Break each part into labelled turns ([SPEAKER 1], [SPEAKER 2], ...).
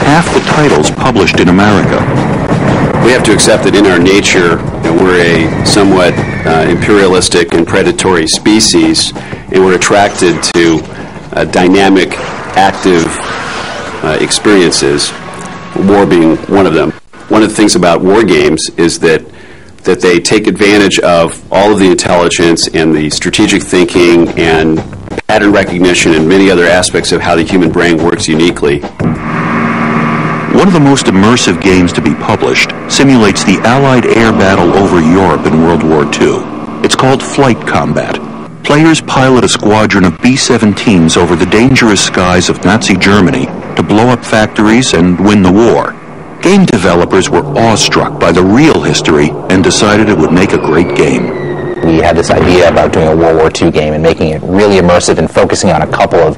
[SPEAKER 1] half the titles published in America.
[SPEAKER 2] We have to accept that in our nature, we're a somewhat imperialistic and predatory species, and we're attracted to dynamic, active experiences, war being one of them. One of the things about war games is that they take advantage of all of the intelligence and the strategic thinking and pattern recognition and many other aspects of how the human brain works uniquely.
[SPEAKER 1] One of the most immersive games to be published simulates the Allied air battle over Europe in World War II. It's called Flight Combat. Players pilot a squadron of B-17s over the dangerous skies of Nazi Germany to blow up factories and win the war. Game developers were awestruck by the real history and decided it would make a great game.
[SPEAKER 3] We had this idea about doing a World War II game and making it really immersive and focusing on a couple of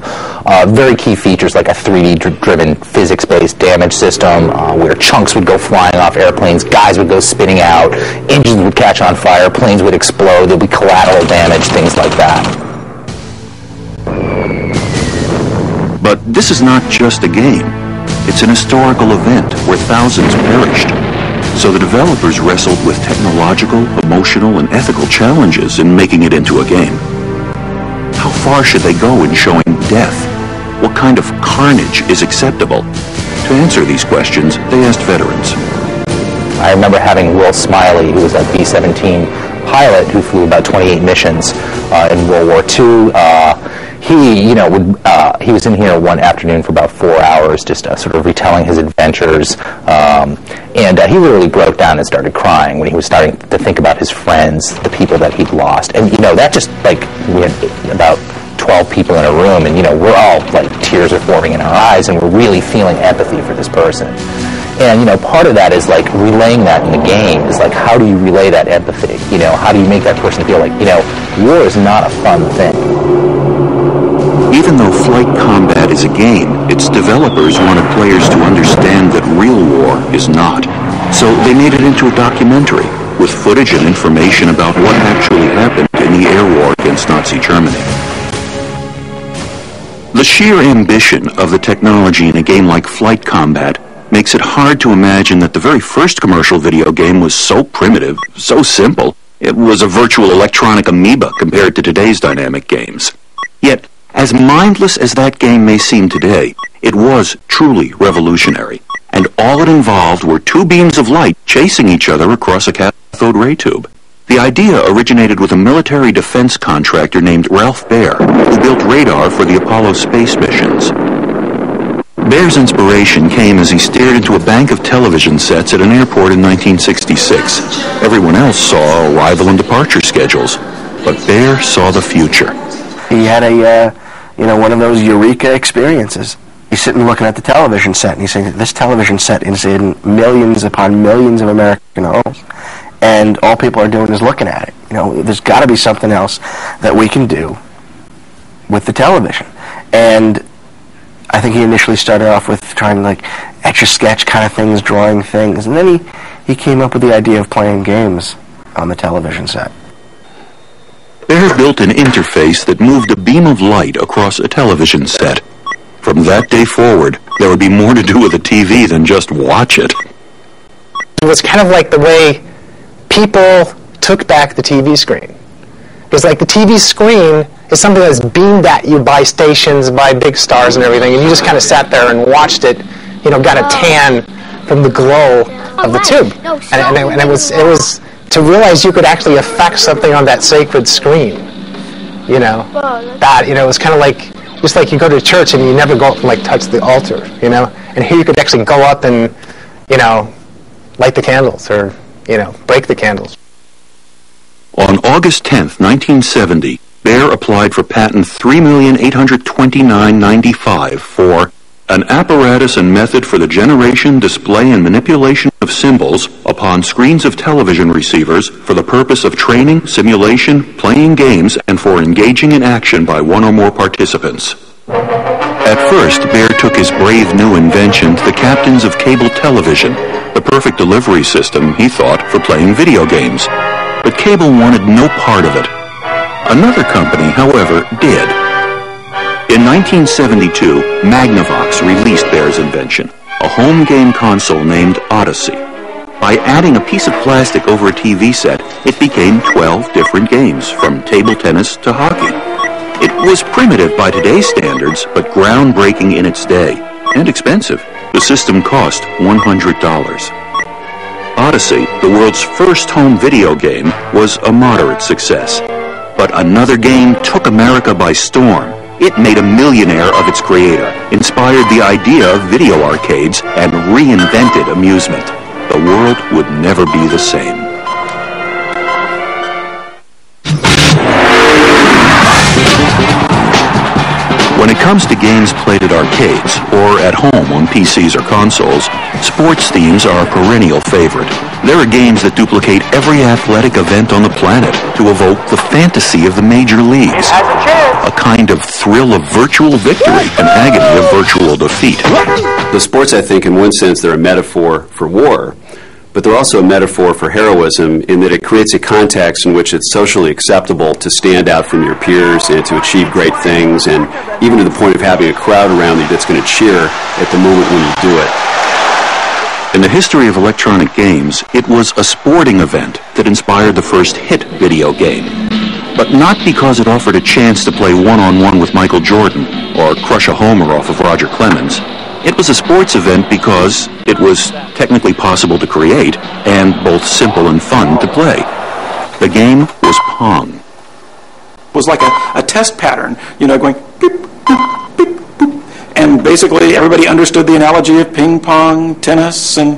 [SPEAKER 3] very key features like a 3D-driven physics-based damage system where chunks would go flying off airplanes, guys would go spinning out, engines would catch on fire, planes would explode, there'd be collateral damage, things like that.
[SPEAKER 1] But this is not just a game. It's an historical event where thousands perished. So the developers wrestled with technological, emotional, and ethical challenges in making it into a game. How far should they go in showing death? What kind of carnage is acceptable? To answer these questions, they asked veterans.
[SPEAKER 3] I remember having Will Smiley, who was a B-17 pilot who flew about 28 missions in World War II. He was in here one afternoon for about 4 hours, just sort of retelling his adventures, and he literally broke down and started crying when he was starting to think about his friends, the people that he'd lost, and that just we had about 12 people in a room, and we're all tears are forming in our eyes, and we're really feeling empathy for this person. And part of that is relaying that in the game is how do you relay that empathy? How do you make that person feel war is not a fun thing.
[SPEAKER 1] Even though Flight Combat is a game, its developers wanted players to understand that real war is not. So they made it into a documentary with footage and information about what actually happened in the air war against Nazi Germany. The sheer ambition of the technology in a game like Flight Combat makes it hard to imagine that the very first commercial video game was so primitive, so simple, it was a virtual electronic amoeba compared to today's dynamic games. Yet, as mindless as that game may seem today, it was truly revolutionary, and all it involved were two beams of light chasing each other across a cathode ray tube. The idea originated with a military defense contractor named Ralph Baer, who built radar for the Apollo space missions. Baer's inspiration came as he stared into a bank of television sets at an airport in 1966. Everyone else saw arrival and departure schedules, but Baer saw the future.
[SPEAKER 4] He had one of those eureka experiences. He's sitting looking at the television set, and he's saying, this television set is in millions upon millions of American homes, and all people are doing is looking at it. There's got to be something else that we can do with the television. And I think he initially started off with trying to etch-a-sketch kind of things, drawing things, and then he came up with the idea of playing games on the television set.
[SPEAKER 1] Baer built an interface that moved a beam of light across a television set. From that day forward, there would be more to do with a TV than just watch it.
[SPEAKER 5] It was kind of like the way people took back the TV screen. It was like the TV screen is something that's beamed at you by stations, by big stars and everything, and you just kind of sat there and watched it, got a tan from the glow of the tube. And it was to realize you could actually affect something on that sacred screen, it was kind of just like you go to church and you never go up and touch the altar, and here you could actually go up and, light the candles or, break the candles.
[SPEAKER 1] On August 10th, 1970, Baer applied for patent 3,829,95 for an apparatus and method for the generation, display, and manipulation of symbols upon screens of television receivers for the purpose of training, simulation, playing games, and for engaging in action by one or more participants. At first, Baer took his brave new invention to the captains of cable television, the perfect delivery system, he thought, for playing video games. But cable wanted no part of it. Another company, however, did. In 1972, Magnavox released Baer's invention, a home game console named Odyssey. By adding a piece of plastic over a TV set, it became 12 different games, from table tennis to hockey. It was primitive by today's standards, but groundbreaking in its day, and expensive. The system cost $100. Odyssey, the world's first home video game, was a moderate success. But another game took America by storm. It made a millionaire of its creator, inspired the idea of video arcades, and reinvented amusement. The world would never be the same. When it comes to games played at arcades, or at home on PCs or consoles, sports themes are a perennial favorite. There are games that duplicate every athletic event on the planet to evoke the fantasy of the major leagues. A kind of thrill of virtual victory, an agony of virtual defeat.
[SPEAKER 2] The sports, I think, in one sense, they're a metaphor for war, but they're also a metaphor for heroism in that it creates a context in which it's socially acceptable to stand out from your peers and to achieve great things, and even to the point of having a crowd around you that's going to cheer at the moment when you do it.
[SPEAKER 1] In the history of electronic games, it was a sporting event that inspired the first hit video game. But not because it offered a chance to play one-on-one with Michael Jordan or crush a homer off of Roger Clemens. It was a sports event because it was technically possible to create and both simple and fun to play. The game was Pong.
[SPEAKER 6] It was like a test pattern, going beep, boop, beep, boop. And basically everybody understood the analogy of ping pong, tennis, and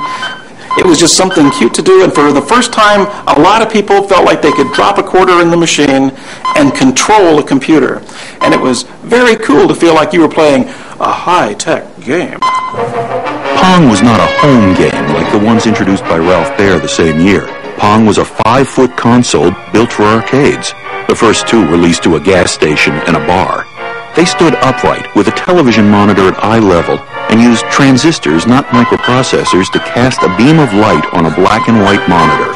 [SPEAKER 6] it was just something cute to do. And for the first time, a lot of people felt like they could drop a quarter in the machine and control a computer. And it was very cool to feel like you were playing a high-tech game.
[SPEAKER 1] Pong was not a home game like the ones introduced by Ralph Baer the same year. Pong was a 5-foot console built for arcades. The first two were leased to a gas station and a bar. They stood upright with a television monitor at eye level and used transistors, not microprocessors, to cast a beam of light on a black and white monitor.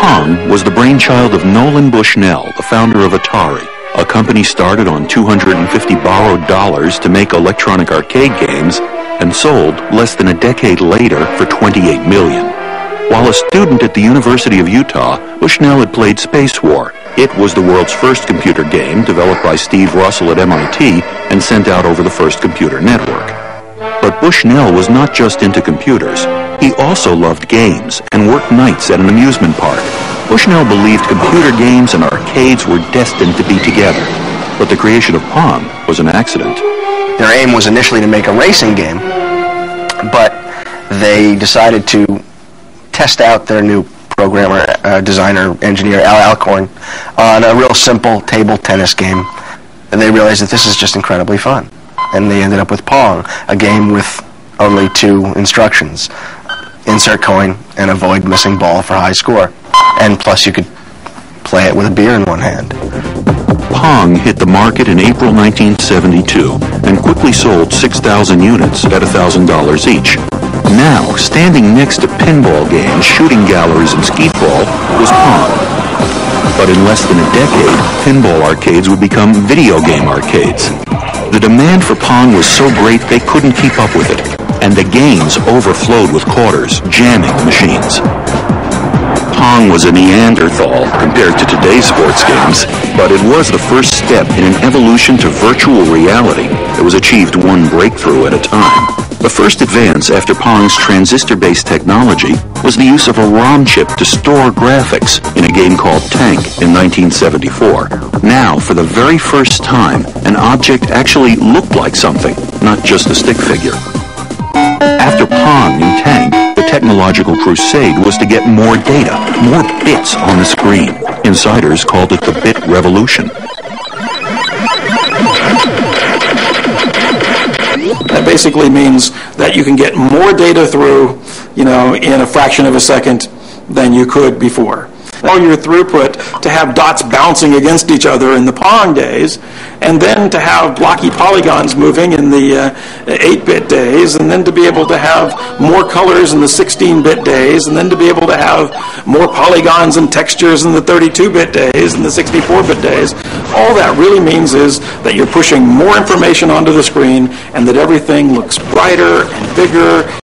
[SPEAKER 1] Pong was the brainchild of Nolan Bushnell, the founder of Atari, a company started on $250 borrowed dollars to make electronic arcade games and sold less than a decade later for $28 million. While a student at the University of Utah, Bushnell had played Space War. It was the world's first computer game developed by Steve Russell at MIT and sent out over the first computer network. But Bushnell was not just into computers. He also loved games and worked nights at an amusement park. Bushnell believed computer games and arcades were destined to be together, but the creation of Pong was an accident.
[SPEAKER 4] Their aim was initially to make a racing game, but they decided to test out their new programmer, designer, engineer, Al Alcorn, on a real simple table tennis game. And they realized that this is just incredibly fun. And they ended up with Pong, a game with only 2 instructions. Insert coin and avoid missing ball for high score. And plus you could play it with a beer in one hand.
[SPEAKER 1] Pong hit the market in April 1972 and quickly sold 6,000 units at $1,000 each. Now, standing next to pinball games, shooting galleries, and skeetball was Pong. But in less than a decade, pinball arcades would become video game arcades. The demand for Pong was so great they couldn't keep up with it, and the games overflowed with quarters, jamming the machines. Pong was a Neanderthal compared to today's sports games, but it was the first step in an evolution to virtual reality that was achieved one breakthrough at a time. The first advance after Pong's transistor-based technology was the use of a ROM chip to store graphics in a game called Tank in 1974. Now, for the very first time, an object actually looked like something, not just a stick figure. After Pong and Tank, the technological crusade was to get more data, more bits on the screen. Insiders called it the bit revolution.
[SPEAKER 6] That basically means that you can get more data through, in a fraction of a second than you could before. all your throughput to have dots bouncing against each other in the Pong days, and then to have blocky polygons moving in the 8-bit days, and then to be able to have more colors in the 16-bit days, and then to be able to have more polygons and textures in the 32-bit days and the 64-bit days. All that really means is that you're pushing more information onto the screen and that everything looks brighter and bigger